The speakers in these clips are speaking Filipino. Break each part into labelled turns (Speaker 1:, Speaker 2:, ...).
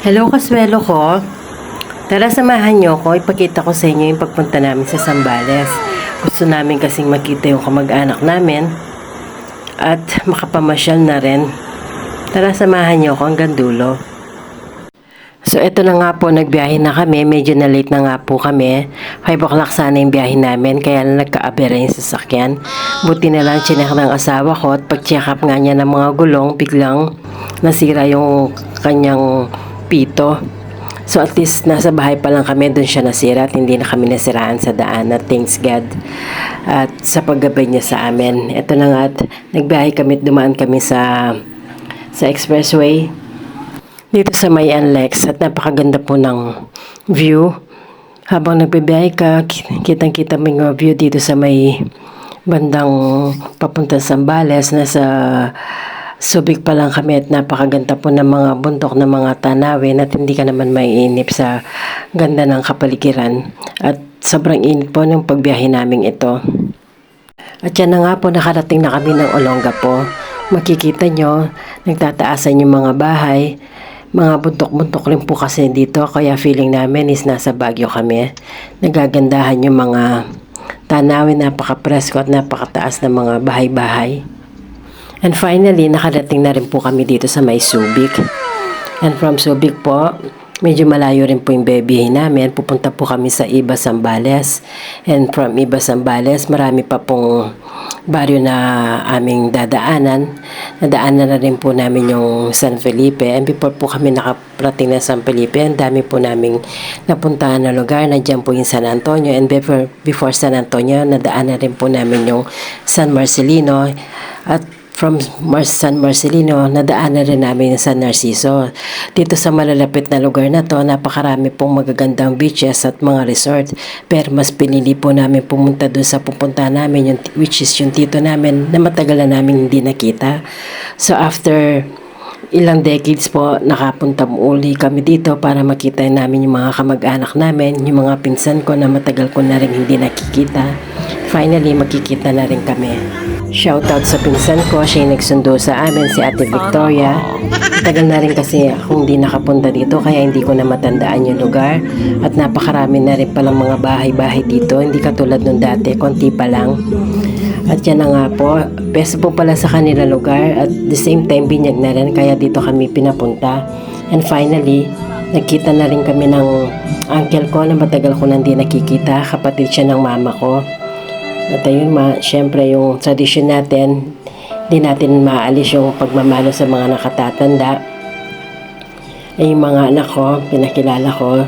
Speaker 1: Hello kaswelo ko. Tara samahan niyo ko. Ipakita ko sa inyo yung pagpunta namin sa Zambales. Gusto namin kasing makita yung kamag-anak namin at makapamasyal na rin. Tara samahan niyo ko hanggang dulo. So eto na nga po, nagbiyahe na kami. Medyo na late na nga po kami. 5 o'clock sana yung biyahe namin, kaya lang nagka-abera yung sasakyan. Buti na lang chinek ng asawa ko at pag-check up nga niya ng mga gulong, biglang nasira yung kanyang pito. So at least nasa bahay pa lang kami, doon siya nasira at hindi na kami nasiraan sa daan, at thanks God at sa paggabay niya sa amin. Ito na nga at nagbiyahe kami at dumaan kami sa expressway dito sa May Anlex at napakaganda po ng view. Habang nagbibiyahe ka, kitang-kita mo yung view dito sa may bandang papunta sa Zambales. Nasa Subic pa lang kami at napakaganda po ng mga bundok ng mga tanawin at hindi ka naman maiinip sa ganda ng kapaligiran. At sobrang init po ng pagbiyahe namin ito. At yan na nga po, nakarating na kami ng Olongapo. Makikita nyo, nagtataasan yung mga bahay. Mga buntok-buntok rin po kasi dito, kaya feeling namin is nasa Baguio kami. Nagagandahan yung mga tanawin, napaka-presko at napakataas na mga bahay-bahay. And finally, nakarating na rin po kami dito sa may Subic. And from Subic po, medyo malayo rin po yung bebihin namin. Pupunta po kami sa Iba, Zambales. And from Iba, Zambales, marami pa pong baryo na aming dadaanan. Nadaanan na rin po namin yung San Felipe. And before po kami nakarating na San Felipe, ang dami po naming napuntahan na lugar. Nandiyan po yung San Antonio. And before San Antonio, nadaanan rin po namin yung San Marcelino. At from San Marcelino, nadaanan rin namin yung San Narciso. Dito sa malalapit na lugar na to, napakarami pong magagandang beaches at mga resort. Pero mas pinili po namin pumunta doon sa pupunta namin, which is yung tito namin na matagal na namin hindi nakita. So after ilang decades po, nakapunta uli kami dito para makita namin yung mga kamag-anak namin, yung mga pinsan ko na matagal ko na rin hindi nakikita. Finally, makikita na rin kami. Shoutout sa pinsan ko, siya yung nagsundo sa amin, si Ate Victoria. Tagal na rin kasi akong hindi nakapunta dito, kaya hindi ko na matandaan yung lugar. At napakarami na rin palang mga bahay-bahay dito, hindi katulad nung dati, konti pa lang. At yan na nga po, best po pala sa kanila lugar at the same time binyag na rin, kaya dito kami pinapunta. And finally, nagkita na rin kami ng uncle ko na matagal ko nang di nakikita, kapatid siya ng mama ko. At ayun, syempre yung tradisyon natin, hindi natin maalis yung pagmamahal sa mga nakatatanda. Ay yung mga anak ko, pinakilala ko.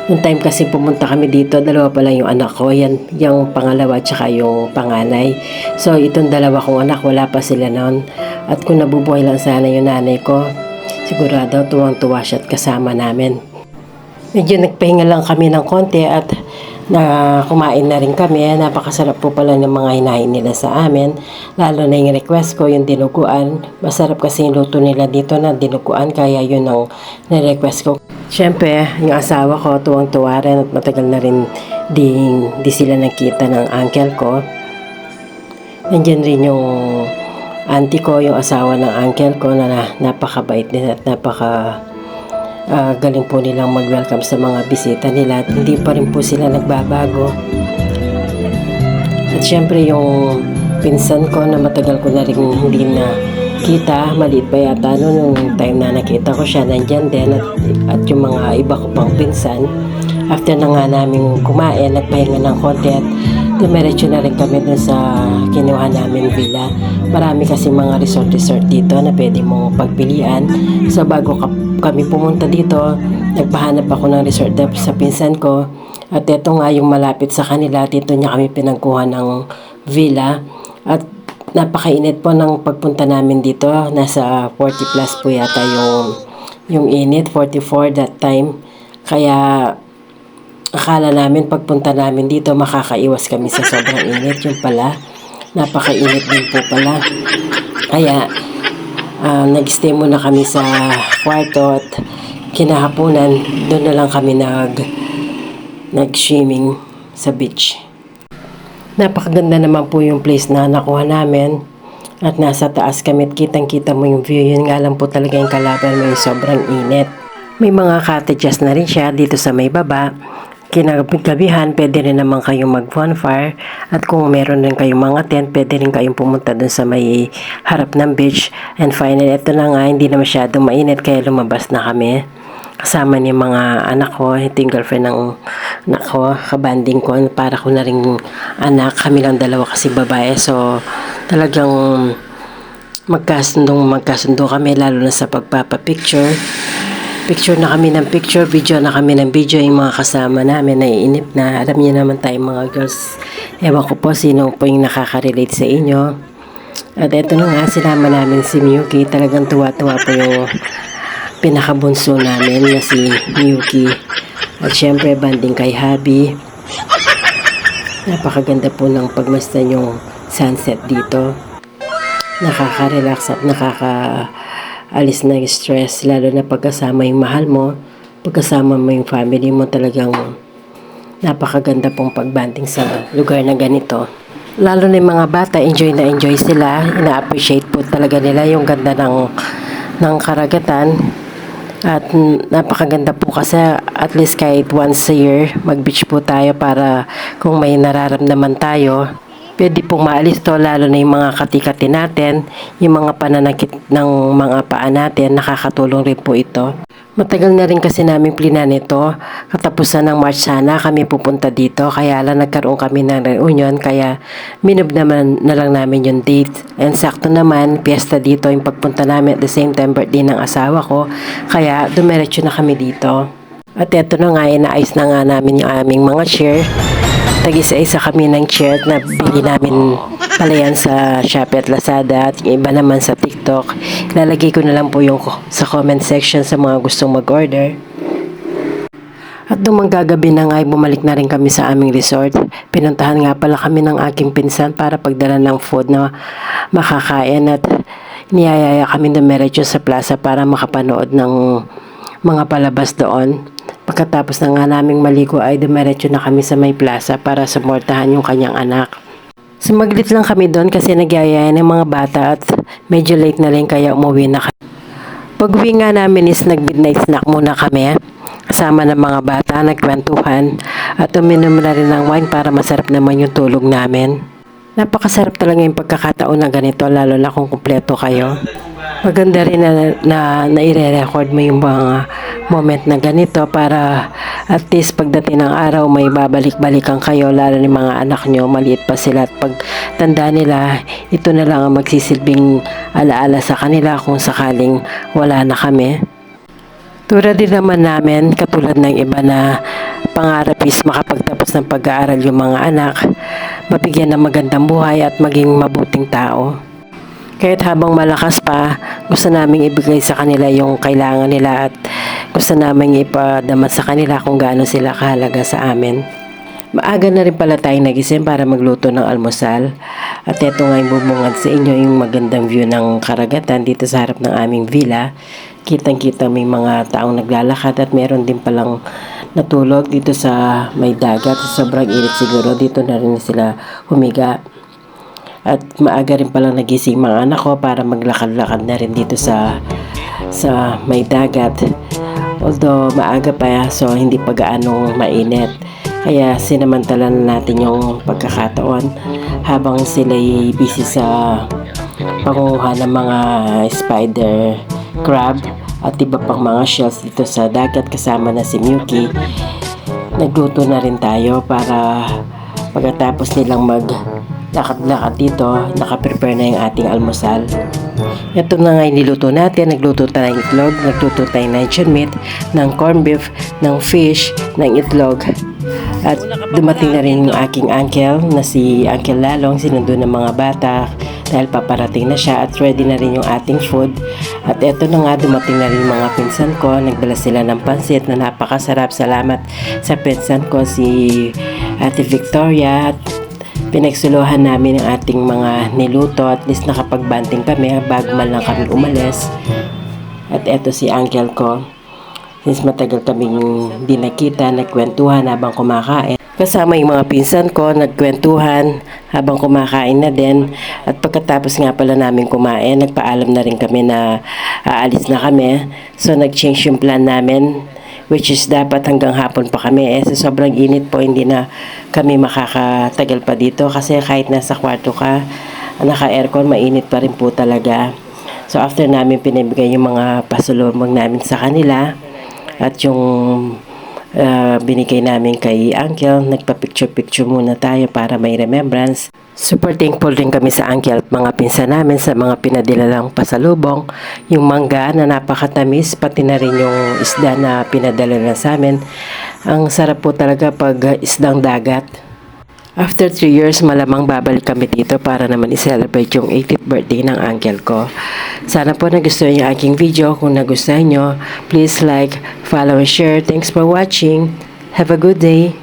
Speaker 1: Noong time kasi pumunta kami dito, dalawa pa lang yung anak ko. Yan, yung pangalawa tsaka yung panganay. So itong dalawa kong anak, wala pa sila noon. At kung nabubuhay lang sana yung nanay ko, sigurado tuwang-tuwa siya at kasama namin. Medyo nagpahinga lang kami ng konti at na kumain na rin kami. Napakasarap po pala ng mga hinahin nila sa amin, lalo na yung request ko, yung dinuguan. Masarap kasi yung luto nila dito na dinuguan, kaya yun ang na-request ko. Siyempre, yung asawa ko tuwang-tuwa rin at matagal na rin di sila nakita ng uncle ko. Nandiyan rin yung auntie ko, yung asawa ng uncle ko, na napakabait din at galing po nilang mag-welcome sa mga bisita nila at hindi pa rin po sila nagbabago. At syempre yung pinsan ko na matagal ko na rin hindi nakita, maliit pa yata nung time na nakita ko siya, nandyan din, at yung mga iba ko pang pinsan. After na nga namin kumain at pahinga ng konti at dumiretso na rin kami dun sa kinuha namin villa. Marami kasi mga resort dito na pwede mong pagpilian. So bago kami pumunta dito, nagpahanap ako ng resort sa pinsan ko. At ito nga yung malapit sa kanila, dito niya kami pinagkuha ng villa. At napakainit po ng pagpunta namin dito. Nasa 40 plus po yata yung init, 44 that time. Kaya akala namin pagpunta namin dito makakaiwas kami sa sobrang init. Yung pala, napakainit din po pala. Kaya nag-stay muna kami sa kwarto at kinahaponan doon na lang kami nag-swimming sa beach. Napakaganda naman po yung place na nakuha namin at nasa taas kami at kitang-kita mo yung view. Yun nga lang po talaga yung kalaban mo, yung sobrang init. May mga cottages na rin siya dito sa may baba. Kinagabihan, pwede rin naman kayong mag-bonfire. At kung meron rin kayong mga tent, pwede rin kayong pumunta dun sa may harap ng beach. And finally, ito na nga, hindi na masyadong mainit kaya lumabas na kami. Kasama ni mga anak ko, ito yung girlfriend ng anak ko, kabanding ko, para ko na rin anak. Kami lang dalawa kasi babae. So, talagang magkasundo kami, lalo na sa pagpapapicture. Picture na kami ng picture, video na kami ng video. Yung mga kasama namin naiinip na. Alam niyo naman tayo mga girls, ewan ko po sino po yung nakaka-relate sa inyo. At eto na nga, sinama namin si Miyuki. Talagang tuwa-tuwa po yung pinakabunso namin na si Miyuki. At syempre banding kay Habi. Napakaganda po ng pagmasdan yung sunset dito. Nakaka-relax at alis na yung stress, lalo na pagkasama yung mahal mo, pagkasama mo yung family mo. Talagang napakaganda pong pagbanding sa lugar na ganito. Lalo na yung mga bata, enjoy na enjoy sila, ina-appreciate po talaga nila yung ganda ng karagatan. At napakaganda po kasi at least kahit once a year mag-beach po tayo para kung may nararamdaman tayo, pwede pong maalis to, lalo na yung mga katikati natin, yung mga pananakit ng mga paa natin, nakakatulong rin po ito. Matagal na rin kasi namin plinan ito, katapusan ng March sana kami pupunta dito, kaya lang nagkaroon kami ng reunion, kaya minob naman na lang namin yung date. And sakto naman, piyesta dito yung pagpunta namin, at the same time birthday ng asawa ko, kaya dumiretso na kami dito. At eto na nga, inaayos na nga namin yung aming mga chair. Tag-isa-isa kami ng chair na bili namin pala yan sa Shopee at Lazada, at yung iba naman sa TikTok. Ilalagay ko na lang po yung sa comment section sa mga gustong mag-order. At nung manggagabi na nga, bumalik na rin kami sa aming resort. Pinuntahan nga pala kami ng aking pinsan para pagdala ng food na makakain, at niyayaya kami dumiretso sa plaza para makapanood ng mga palabas doon. Pagkatapos na nga naming maligo ay dumiretso na kami sa may plaza para suportahan yung kanyang anak. Sumaglit lang kami doon kasi nagyayaya ng mga bata at medyo late na rin kaya umuwi na kami. Pag-uwi nga namin is nag-midnight snack muna kami. Kasama ng mga bata, nagkwentuhan at uminom na rin ng wine para masarap naman yung tulog namin. Napakasarap talaga yung pagkakataon na ganito, lalo na kung kumpleto kayo. Maganda rin na i-record mo yung mga moment na ganito para at least pagdating ng araw may babalik-balikan kayo, lalo ni mga anak nyo, maliit pa sila, at pag tanda nila, ito na lang ang magsisilbing alaala sa kanila kung sakaling wala na kami. Tulad din naman namin, katulad ng iba na pangarap is makapagtapos ng pag-aaral yung mga anak, mabigyan ng magandang buhay at maging mabuting tao. Kahit habang malakas pa, gusto namin ibigay sa kanila yung kailangan nila at gusto namin ipadama sa kanila kung gaano sila kahalaga sa amin. Maaga na rin pala tayong nagising para magluto ng almusal. At eto nga yung bubungad sa inyo yung magandang view ng karagatan dito sa harap ng aming villa. Kitang-kita may mga taong naglalakad at meron din palang natulog dito sa may dagat. Sobrang init siguro, dito na rin sila humiga. At maaga rin palang nagising mga anak ko para maglakad-lakad na rin dito sa may dagat. Although maaga pa, so hindi pa gaanong mainit. Kaya sinamantalan natin yung pagkakataon habang sila'y busy sa panguha ng mga spider crab at iba pang mga shells dito sa dagat. Kasama na si Miyuki. Nagluto na rin tayo para pagkatapos nilang lakad-lakad dito, nakaprepare na yung ating almusal. Ito na nga yung niluto natin. Nagluto tayo ng itlog, nagluto tayo ng luncheon meat, ng corned beef, ng fish, ng itlog. At dumating na rin yung aking uncle na si Uncle Lalong, sinundo ng mga bata dahil paparating na siya, at ready na rin yung ating food. At eto na nga, dumating na rin yung mga pinsan ko. Nagdala sila ng pansit na napakasarap. Salamat sa pinsan ko, si Ate Victoria. At pinagsuluhan namin ang ating mga niluto. At least nakapagbanting kami bago man lang kami umalis. At eto si uncle ko. Since matagal kaming hindi nakita, nagkwentuhan habang kumakain. Kasama yung mga pinsan ko, nagkwentuhan habang kumakain na din. At pagkatapos nga pala namin kumain, nagpaalam na rin kami na aalis na kami. So nag-change yung plan namin, which is dapat hanggang hapon pa kami. Sa sobrang init po, hindi na kami makakatagal pa dito. Kasi kahit nasa kwarto ka, naka-aircon, mainit pa rin po talaga. So after namin pinibigay yung mga pasulubong namin sa kanila at yung binigay namin kay Uncle, nagpa-picture-picture muna tayo para may remembrance. Super thankful din kami sa Uncle at mga pinsan namin sa mga pinadilalang pasalubong. Yung mangga na napakatamis, pati na rin yung isda na pinadala na sa amin. Ang sarap po talaga pag isdang dagat. After 3 years, malamang babalik kami dito para naman i-celebrate yung 80th birthday ng uncle ko. Sana po nagustuhan yung aking video. Kung nagustuhan nyo, please like, follow, and share. Thanks for watching. Have a good day.